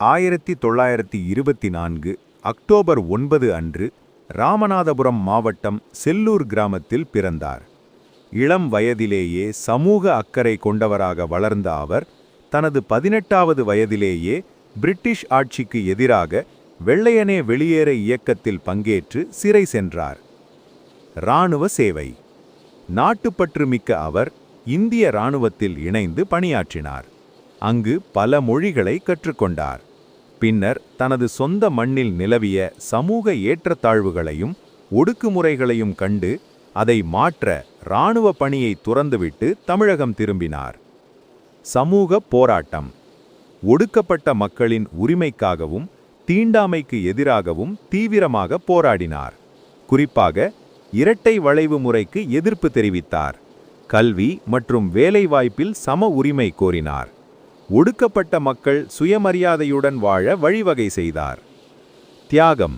1924 October 9 அன்று ராமநாதபுரம் மாவட்டம் செல்லூர் கிராமத்தில் பிறந்தார். இளம் வயதிலேயே சமூக அக்கறை கொண்டவராக வளர்ந்த அவர் தனது 18வது வயதிலேயே பிரிட்டிஷ் ஆட்சிக்கு எதிராக வெள்ளையனே வெளியேற இயக்கத்தில் பங்கேற்று சிறை சென்றார். இராணுவ சேவை. நாட்டுப்பற்று மிக்க அவர் இந்திய இராணுவத்தில் இணைந்து பணியாற்றினார். அங்கு பல மொழிகளை கற்றுக்கொண்டார். பின்னர் தனது சொந்த மண்ணில் நிலவிய சமூக ஏற்றத்தாழ்வுகளையும் ஒடுக்குமுறைகளையும் கண்டு அதை மாற்ற இராணுவ பணியை துறந்துவிட்டு தமிழகம் திரும்பினார். சமூக போராட்டம். ஒடுக்கப்பட்ட மக்களின் உரிமைக்காகவும் தீண்டாமைக்கு எதிராகவும் தீவிரமாக போராடினார். குறிப்பாக இரட்டை வளைவு முறைக்கு எதிர்ப்பு தெரிவித்தார். கல்வி மற்றும் வேலைவாய்ப்பில் சம உரிமை கோரினார். ஒடுக்கப்பட்ட மக்கள் சுயமரியாதையுடன் வாழ வழிவகை செய்தார். தியாகம்.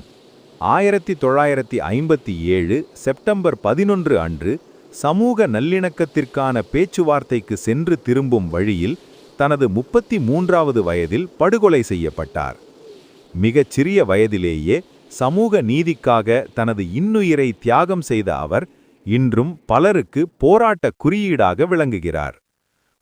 1957 செப்டம்பர் 11 அன்று சமூக நல்லிணக்கத்திற்கான பேச்சுவார்த்தைக்கு சென்று திரும்பும் வழியில் தனது 33வது வயதில் படுகொலை செய்யப்பட்டார். மிகச் சிறிய வயதிலேயே சமூக நீதிக்காக தனது இன்னுயிரை தியாகம் செய்த அவர் இன்றும் பலருக்கு போராட்ட குறியீடாக விளங்குகிறார்.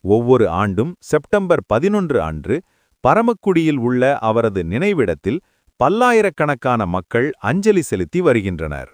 ஒவ்வொரு ஆண்டும் செப்டம்பர் 11 அன்று பரமக்குடியில் உள்ள அவரது நினைவிடத்தில் பல்லாயிரக்கணக்கான மக்கள் அஞ்சலி செலுத்தி வருகின்றனர்.